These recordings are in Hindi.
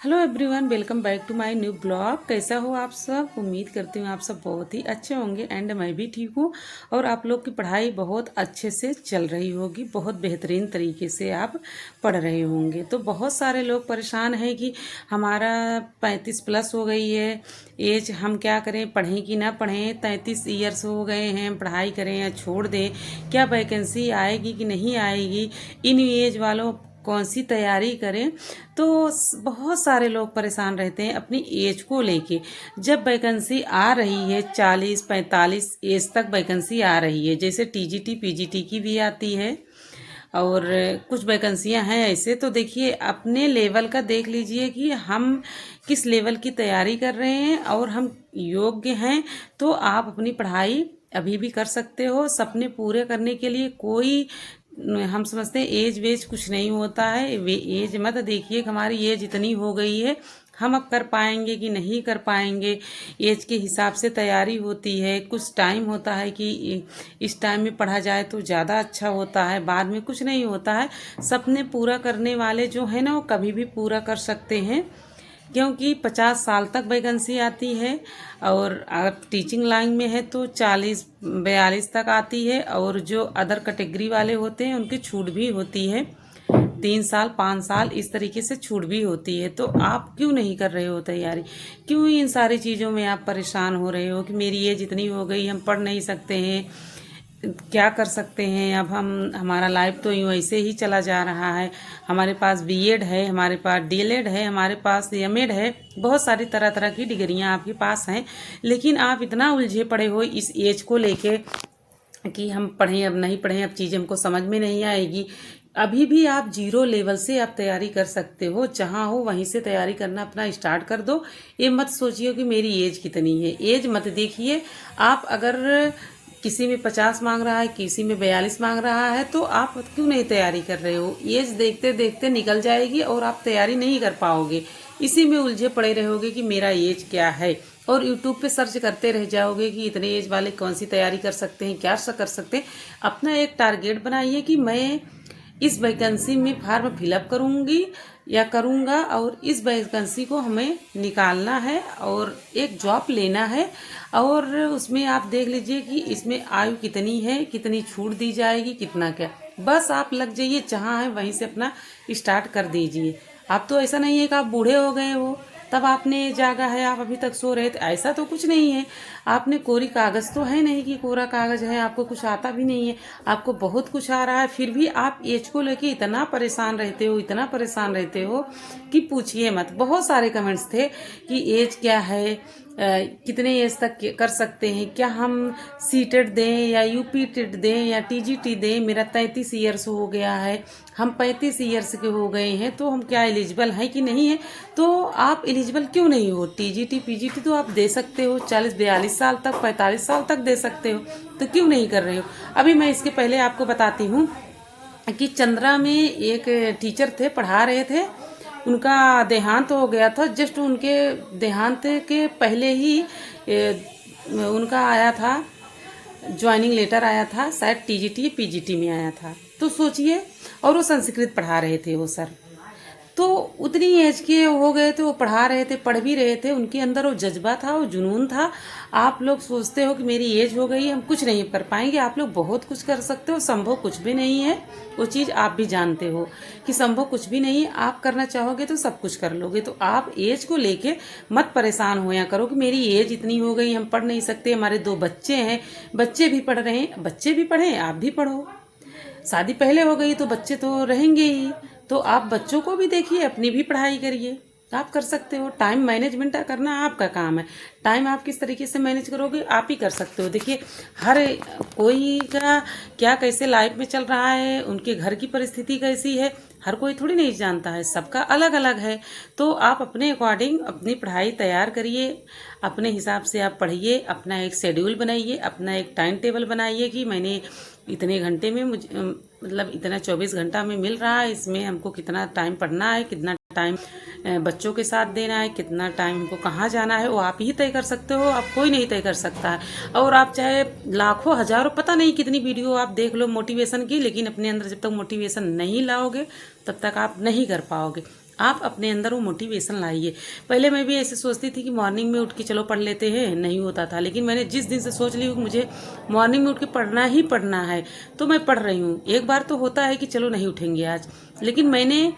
Hello everyone, welcome back to my new blog. कैसा हो आप सब? उम्मीद करती हूँ आप सब बहुत ही अच्छे होंगे एंड मैं भी ठीक हूँ। और आप लोग की पढ़ाई बहुत अच्छे से चल रही होगी, बहुत बेहतरीन तरीके से आप पढ़ रहे होंगे। तो बहुत सारे लोग परेशान हैं कि हमारा 35 प्लस हो गई है एज, हम क्या करें, पढ़ें कि ना पढ़ें। 33 ईयर्स हो गए हैं, पढ़ाई करें या छोड़ दें, क्या वैकेंसी आएगी कि नहीं आएगी, इन एज वालों कौन सी तैयारी करें। तो बहुत सारे लोग परेशान रहते हैं अपनी एज को लेके। जब वैकेंसी आ रही है 40-45 एज तक वैकेंसी आ रही है, जैसे टीजीटी पीजीटी की भी आती है और कुछ वैकेंसियां हैं ऐसे। तो देखिए अपने लेवल का देख लीजिए कि हम किस लेवल की तैयारी कर रहे हैं और हम योग्य हैं। तो आप अपनी पढ़ाई अभी भी कर सकते हो। सपने पूरे करने के लिए कोई, हम समझते हैं एज वेज कुछ नहीं होता है। वे एज मत देखिए कि हमारी एज इतनी हो गई है, हम अब कर पाएंगे कि नहीं कर पाएंगे। एज के हिसाब से तैयारी होती है। कुछ टाइम होता है कि इस टाइम में पढ़ा जाए तो ज़्यादा अच्छा होता है, बाद में कुछ नहीं होता है। सपने पूरा करने वाले जो है ना, वो कभी भी पूरा कर सकते हैं, क्योंकि 50 साल तक वैकेंसी आती है। और अगर टीचिंग लाइन में है तो 40-42 तक आती है। और जो अदर कैटेगरी वाले होते हैं उनकी छूट भी होती है, 3 साल 5 साल इस तरीके से छूट भी होती है। तो आप क्यों नहीं कर रहे हो तैयारी? क्यों इन सारी चीज़ों में आप परेशान हो रहे हो कि मेरी एज इतनी हो गई, हम पढ़ नहीं सकते हैं, क्या कर सकते हैं। अब हमारा लाइफ तो यूँ ऐसे ही चला जा रहा है। हमारे पास बीएड है, हमारे पास डीएलएड है, हमारे पास एमएड है, बहुत सारी तरह तरह की डिग्रियां आपके पास हैं। लेकिन आप इतना उलझे पड़े हो इस एज को लेके कि हम पढ़ें अब नहीं पढ़ें, अब चीज़ हमको समझ में नहीं आएगी। अभी भी आप जीरो लेवल से आप तैयारी कर सकते हो, जहाँ हो वहीं से तैयारी करना अपना स्टार्ट कर दो। ये मत सोचिए कि मेरी एज कितनी है, एज मत देखिए। आप अगर किसी में 50 मांग रहा है, किसी में 42 मांग रहा है, तो आप क्यों नहीं तैयारी कर रहे हो? एज देखते देखते निकल जाएगी और आप तैयारी नहीं कर पाओगे। इसी में उलझे पड़े रहोगे कि मेरा एज क्या है, और यूट्यूब पे सर्च करते रह जाओगे कि इतने एज वाले कौन सी तैयारी कर सकते हैं, क्या कर सकते हैं। अपना एक टारगेट बनाइए कि मैं इस वैकेंसी में फॉर्म फिलअप करूंगी या करूंगा, और इस वैकेंसी को हमें निकालना है और एक जॉब लेना है। और उसमें आप देख लीजिए कि इसमें आयु कितनी है, कितनी छूट दी जाएगी, कितना क्या। बस आप लग जाइए, जहाँ है वहीं से अपना स्टार्ट कर दीजिए। आप तो ऐसा नहीं है कि आप बूढ़े हो गए हो तब आपने जागा है, आप अभी तक सो रहे थे, ऐसा तो कुछ नहीं है। आपने कोरी कागज तो है नहीं कि कोरा कागज है, आपको कुछ आता भी नहीं है, आपको बहुत कुछ आ रहा है। फिर भी आप एज को लेके इतना परेशान रहते हो, इतना परेशान रहते हो कि पूछिए मत। बहुत सारे कमेंट्स थे कि एज क्या है, कितने एज तक कर सकते हैं, क्या हम सीटेट दें या यूपी टेट दें या टीजीटी दें। मेरा 33 ईयर्स हो गया है, हम 35 ईयर्स के हो गए हैं, तो हम क्या एलिजिबल हैं कि नहीं है? तो आप एलिजिबल क्यों नहीं हो? टीजीटी पीजीटी तो आप दे सकते हो, 40-42 साल तक, 45 साल तक दे सकते हो, तो क्यों नहीं कर रहे हो? अभी मैं इसके पहले आपको बताती हूँ कि चंद्रा में एक टीचर थे, पढ़ा रहे थे, उनका देहांत हो गया था। जस्ट उनके देहांत के पहले ही उनका आया था, ज्वाइनिंग लेटर आया था, शायद टीजीटी पीजीटी में आया था। तो सोचिए, और वो संस्कृत पढ़ा रहे थे वो सर। तो उतनी एज के हो गए थे, वो पढ़ा रहे थे, पढ़ भी रहे थे, उनके अंदर वो जज्बा था, वो जुनून था। आप लोग सोचते हो कि मेरी एज हो गई, हम कुछ नहीं कर पाएंगे। आप लोग बहुत कुछ कर सकते हो, संभव कुछ भी नहीं है। वो चीज़ आप भी जानते हो कि संभव कुछ भी नहीं है। आप करना चाहोगे तो सब कुछ कर लोगे। तो आप एज को लेके मत परेशान होया करो कि मेरी एज इतनी हो गई, हम पढ़ नहीं सकते, हमारे 2 बच्चे हैं, बच्चे भी पढ़ रहे हैं। बच्चे भी पढ़ें, आप भी पढ़ो। शादी पहले हो गई तो बच्चे तो रहेंगे ही, तो आप बच्चों को भी देखिए, अपनी भी पढ़ाई करिए। आप कर सकते हो। टाइम मैनेजमेंट करना आपका काम है। टाइम आप किस तरीके से मैनेज करोगे, आप ही कर सकते हो। देखिए हर कोई का क्या कैसे लाइफ में चल रहा है, उनके घर की परिस्थिति कैसी है, हर कोई थोड़ी नहीं जानता है, सबका अलग अलग है। तो आप अपने अकॉर्डिंग अपनी पढ़ाई तैयार करिए, अपने हिसाब से आप पढ़िए, अपना एक शेड्यूल बनाइए, अपना एक टाइम टेबल बनाइए कि मैंने इतने घंटे में मुझे, मतलब इतना 24 घंटा में मिल रहा है, इसमें हमको कितना टाइम पढ़ना है, कितना टाइम बच्चों के साथ देना है, कितना टाइम हमको कहाँ जाना है, वो आप ही तय कर सकते हो। आप कोई नहीं तय कर सकता है। और आप चाहे लाखों हजारों पता नहीं कितनी वीडियो आप देख लो मोटिवेशन की, लेकिन अपने अंदर जब तक मोटिवेशन नहीं लाओगे तब तक आप नहीं कर पाओगे। आप अपने अंदर वो मोटिवेशन लाइए। पहले मैं भी ऐसे सोचती थी कि मॉर्निंग में उठ के चलो पढ़ लेते हैं, नहीं होता था। लेकिन मैंने जिस दिन से सोच ली कि मुझे मॉर्निंग में उठ के पढ़ना ही पढ़ना है, तो मैं पढ़ रही हूँ। एक बार तो होता है कि चलो नहीं उठेंगे आज, लेकिन मैंने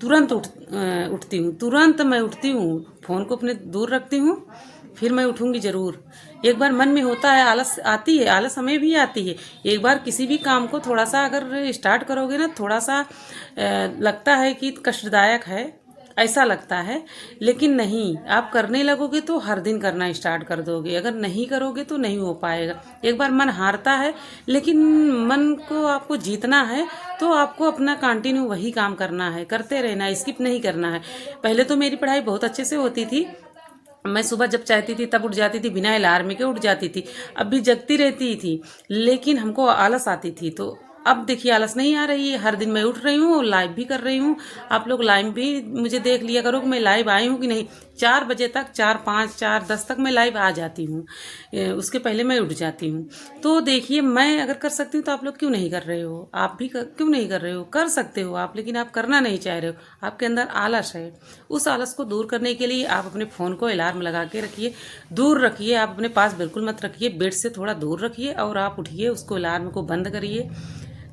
तुरंत उठती हूँ, तुरंत मैं उठती हूँ, फ़ोन को अपने दूर रखती हूँ, फिर मैं उठूँगी ज़रूर। एक बार मन में होता है, आलस आती है, आलस हमें भी आती है। एक बार किसी भी काम को थोड़ा सा अगर स्टार्ट करोगे ना, थोड़ा सा लगता है कि कष्टदायक है, ऐसा लगता है। लेकिन नहीं, आप करने लगोगे तो हर दिन करना स्टार्ट कर दोगे। अगर नहीं करोगे तो नहीं हो पाएगा। एक बार मन हारता है, लेकिन मन को आपको जीतना है तो आपको अपना कंटिन्यू वही काम करना है, करते रहना, स्किप नहीं करना है। पहले तो मेरी पढ़ाई बहुत अच्छे से होती थी। मैं सुबह जब चाहती थी तब उठ जाती थी, बिना अलार्म के उठ जाती थी। अब भी जगती रहती थी, लेकिन हमको आलस आती थी। तो अब देखिए आलस नहीं आ रही है, हर दिन मैं उठ रही हूँ और लाइव भी कर रही हूँ। आप लोग लाइव भी मुझे देख लिया करो कि मैं लाइव आई हूँ कि नहीं। 4 बजे तक, 4, 5, 4, 10 तक मैं लाइव आ जाती हूँ। उसके पहले मैं उठ जाती हूँ। तो देखिए, मैं अगर कर सकती हूँ तो आप लोग क्यों नहीं कर रहे हो? आप भी क्यों नहीं कर रहे हो? कर सकते हो आप, लेकिन आप करना नहीं चाह रहे हो। आपके अंदर आलस है। उस आलस को दूर करने के लिए आप अपने फ़ोन को अलार्म लगा के रखिए, दूर रखिए। आप अपने पास बिल्कुल मत रखिए, बेड से थोड़ा दूर रखिए और आप उठिए, उसको अलार्म को बंद करिए,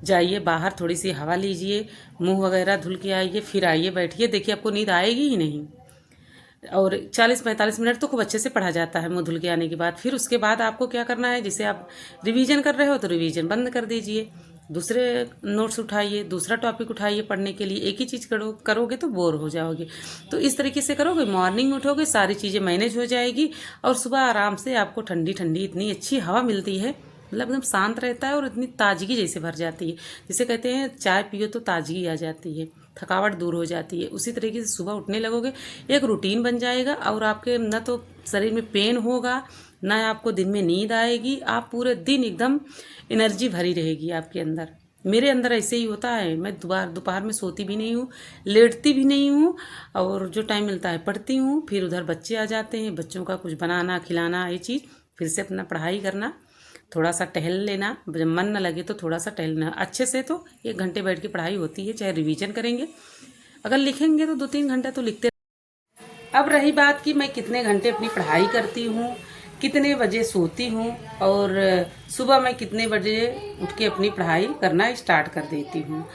जाइए बाहर, थोड़ी सी हवा लीजिए, मुंह वगैरह धुल के आइए, फिर आइए बैठिए। देखिए आपको नींद आएगी ही नहीं। और 40-45 मिनट तो खूब अच्छे से पढ़ा जाता है मुंह धुल के आने के बाद। फिर उसके बाद आपको क्या करना है, जैसे आप रिवीजन कर रहे हो तो रिवीजन बंद कर दीजिए, दूसरे नोट्स उठाइए, दूसरा टॉपिक उठाइए पढ़ने के लिए। एक ही चीज़ करोगे तो बोर हो जाओगे। तो इस तरीके से करोगे, मॉर्निंग में उठोगे, सारी चीज़ें मैनेज हो जाएगी और सुबह आराम से आपको ठंडी ठंडी इतनी अच्छी हवा मिलती है, मतलब एकदम शांत रहता है और इतनी ताजगी जैसे भर जाती है। जिसे कहते हैं चाय पियो तो ताजगी आ जाती है, थकावट दूर हो जाती है। उसी तरीके से सुबह उठने लगोगे, एक रूटीन बन जाएगा और आपके न तो शरीर में पेन होगा, ना आपको दिन में नींद आएगी। आप पूरे दिन एकदम एनर्जी भरी रहेगी आपके अंदर। मेरे अंदर ऐसे ही होता है। मैं दोपहर में सोती भी नहीं हूँ, लेटती भी नहीं हूँ, और जो टाइम मिलता है पढ़ती हूँ। फिर उधर बच्चे आ जाते हैं, बच्चों का कुछ बनाना खिलाना, ये चीज़, फिर से अपना पढ़ाई करना, थोड़ा सा टहल लेना, जब मन न लगे तो थोड़ा सा टहलना। अच्छे से तो 1 घंटे बैठ के पढ़ाई होती है, चाहे रिवीजन करेंगे, अगर लिखेंगे तो 2-3 घंटे तो लिखते। अब रही बात कि मैं कितने घंटे अपनी पढ़ाई करती हूँ, कितने बजे सोती हूँ और सुबह मैं कितने बजे उठ के अपनी पढ़ाई करना स्टार्ट कर देती हूँ।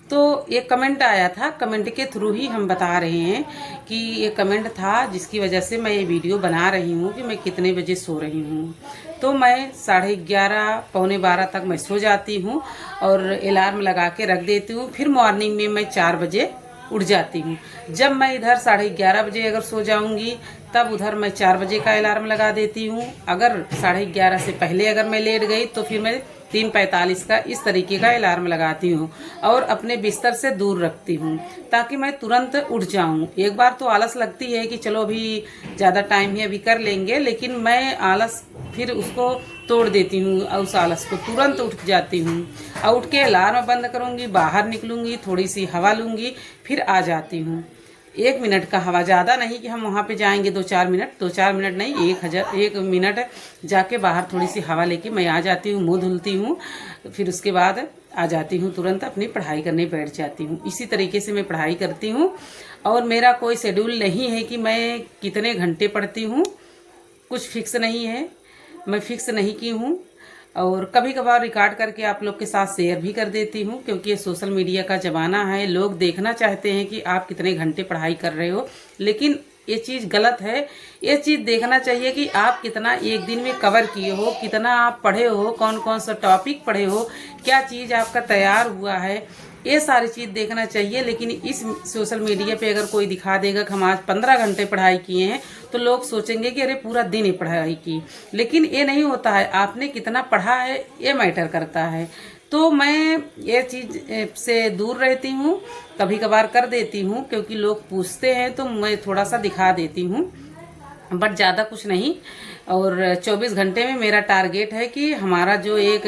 तो एक कमेंट आया था, कमेंट के थ्रू ही हम बता रहे हैं कि ये कमेंट था जिसकी वजह से मैं ये वीडियो बना रही हूँ कि मैं कितने बजे सो रही हूँ। तो मैं 11:30 पौने 12 तक मैं सो जाती हूँ और अलार्म लगा के रख देती हूँ। फिर मॉर्निंग में मैं 4 बजे उठ जाती हूँ। जब मैं इधर 11:30 बजे अगर सो जाऊंगी, तब उधर मैं 4 बजे का अलार्म लगा देती हूँ। अगर 11:30 से पहले अगर मैं लेट गई तो फिर मैं 3:45 का इस तरीके का अलार्म लगाती हूँ और अपने बिस्तर से दूर रखती हूँ, ताकि मैं तुरंत उठ जाऊँ। एक बार तो आलस लगती है कि चलो अभी ज़्यादा टाइम है, अभी कर लेंगे, लेकिन मैं आलस फिर उसको तोड़ देती हूँ और उस आलस को तुरंत उठ जाती हूँ और उठ के अलार्म बंद करूँगी, बाहर निकलूँगी, थोड़ी सी हवा लूँगी, फिर आ जाती हूँ। 1 मिनट का हवा, ज़्यादा नहीं कि हम वहाँ पे जाएंगे 2-4 मिनट, 2-4 मिनट नहीं, 1 मिनट जाके बाहर थोड़ी सी हवा लेके मैं आ जाती हूँ, मुँह धुलती हूँ, फिर उसके बाद आ जाती हूँ, तुरंत अपनी पढ़ाई करने बैठ जाती हूँ। इसी तरीके से मैं पढ़ाई करती हूँ और मेरा कोई शेड्यूल नहीं है कि मैं कितने घंटे पढ़ती हूँ, कुछ फिक्स नहीं है, मैं फिक्स नहीं की हूँ। और कभी कभार रिकॉर्ड करके आप लोग के साथ शेयर भी कर देती हूँ, क्योंकि ये सोशल मीडिया का ज़माना है। लोग देखना चाहते हैं कि आप कितने घंटे पढ़ाई कर रहे हो, लेकिन ये चीज़ गलत है। ये चीज़ देखना चाहिए कि आप कितना एक दिन में कवर किए हो, कितना आप पढ़े हो, कौन कौन सा टॉपिक पढ़े हो, क्या चीज़ आपका तैयार हुआ है, ये सारी चीज़ देखना चाहिए। लेकिन इस सोशल मीडिया पे अगर कोई दिखा देगा कि हम आज 15 घंटे पढ़ाई किए हैं, तो लोग सोचेंगे कि अरे पूरा दिन ही पढ़ाई की। लेकिन ये नहीं होता है, आपने कितना पढ़ा है ये मैटर करता है। तो मैं ये चीज़ से दूर रहती हूँ, कभी कभार कर देती हूँ क्योंकि लोग पूछते हैं तो मैं थोड़ा सा दिखा देती हूँ, बट ज़्यादा कुछ नहीं। और 24 घंटे में मेरा टारगेट है कि हमारा जो एक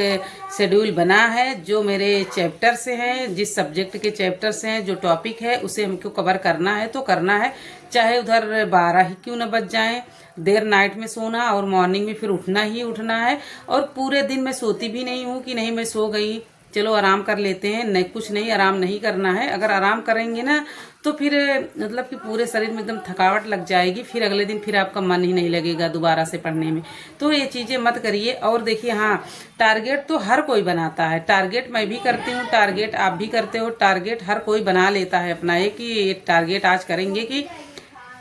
शेड्यूल बना है, जो मेरे चैप्टर से हैं, जिस सब्जेक्ट के चैप्टर से हैं, जो टॉपिक है, उसे हमको कवर करना है तो करना है, चाहे उधर 12 ही क्यों न बज जाएं। देर नाइट में सोना और मॉर्निंग में फिर उठना ही उठना है। और पूरे दिन मैं सोती भी नहीं हूँ कि नहीं मैं सो गई चलो आराम कर लेते हैं, नहीं कुछ नहीं, आराम नहीं करना है। अगर आराम करेंगे ना तो फिर मतलब कि पूरे शरीर में एकदम थकावट लग जाएगी, फिर अगले दिन फिर आपका मन ही नहीं लगेगा दोबारा से पढ़ने में। तो ये चीज़ें मत करिए। और देखिए हाँ, टारगेट तो हर कोई बनाता है, टारगेट मैं भी करती हूँ, टारगेट आप भी करते हो, टारगेट हर कोई बना लेता है अपना, एक कि टारगेट आज करेंगे कि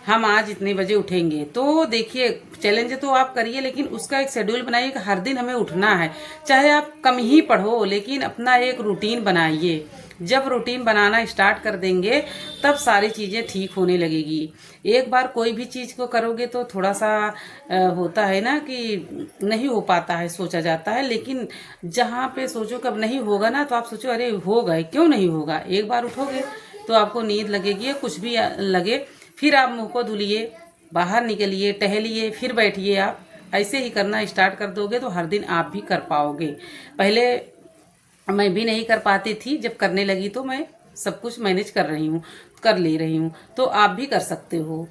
हम आज इतने बजे उठेंगे। तो देखिए चैलेंज तो आप करिए, लेकिन उसका एक शेड्यूल बनाइए कि हर दिन हमें उठना है। चाहे आप कम ही पढ़ो, लेकिन अपना एक रूटीन बनाइए। जब रूटीन बनाना स्टार्ट कर देंगे तब सारी चीज़ें ठीक होने लगेगी। एक बार कोई भी चीज़ को करोगे तो थोड़ा सा होता है ना कि नहीं हो पाता है, सोचा जाता है। लेकिन जहाँ पे सोचो कब नहीं होगा ना, तो आप सोचो अरे हो गए, क्यों नहीं होगा। एक बार उठोगे तो आपको नींद लगेगी या कुछ भी लगे, फिर आप मुंह को धुलिए, बाहर निकलिए, टहलिए, फिर बैठिए। आप ऐसे ही करना स्टार्ट कर दोगे तो हर दिन आप भी कर पाओगे। पहले मैं भी नहीं कर पाती थी, जब करने लगी तो मैं सब कुछ मैनेज कर रही हूँ, कर ले रही हूँ। तो आप भी कर सकते हो,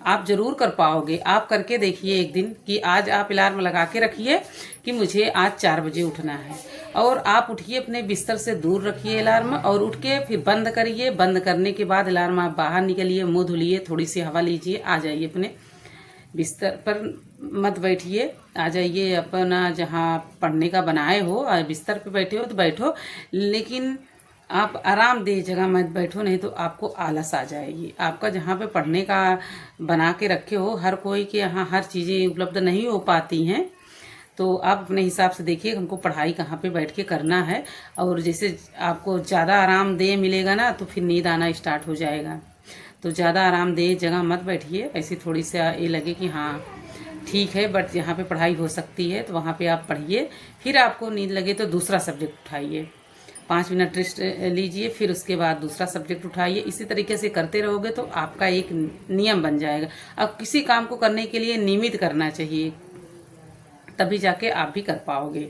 आप जरूर कर पाओगे। आप करके देखिए एक दिन कि आज आप अलार्म लगा के रखिए कि मुझे आज 4 बजे उठना है, और आप उठिए, अपने बिस्तर से दूर रखिए अलार्म, और उठ के फिर बंद करिए। बंद करने के बाद अलार्म आप बाहर निकलिए, मुंह धुलिए, थोड़ी सी हवा लीजिए, आ जाइए अपने बिस्तर पर, मत बैठिए, आ जाइए अपना जहाँ पढ़ने का बनाए हो, बिस्तर पे बैठे हो तो बैठो, लेकिन आप आरामदेह जगह मत बैठो, नहीं तो आपको आलस आ जाएगी। आपका जहाँ पे पढ़ने का बना के रखे हो, हर कोई के यहाँ हर चीज़ें उपलब्ध नहीं हो पाती हैं। तो आप अपने हिसाब से देखिए हमको पढ़ाई कहाँ पे बैठ के करना है। और जैसे आपको ज़्यादा आरामदेह मिलेगा ना तो फिर नींद आना स्टार्ट हो जाएगा। तो ज़्यादा आरामदेह जगह मत बैठिए, ऐसी थोड़ी सा ये लगे कि हाँ ठीक है, बट यहाँ पे पढ़ाई हो सकती है तो वहाँ पे आप पढ़िए। फिर आपको नींद लगे तो दूसरा सब्जेक्ट उठाइए, 5 मिनट रेस्ट लीजिए, फिर उसके बाद दूसरा सब्जेक्ट उठाइए। इसी तरीके से करते रहोगे तो आपका एक नियम बन जाएगा। अब किसी काम को करने के लिए नियमित करना चाहिए, तभी जाके आप भी कर पाओगे।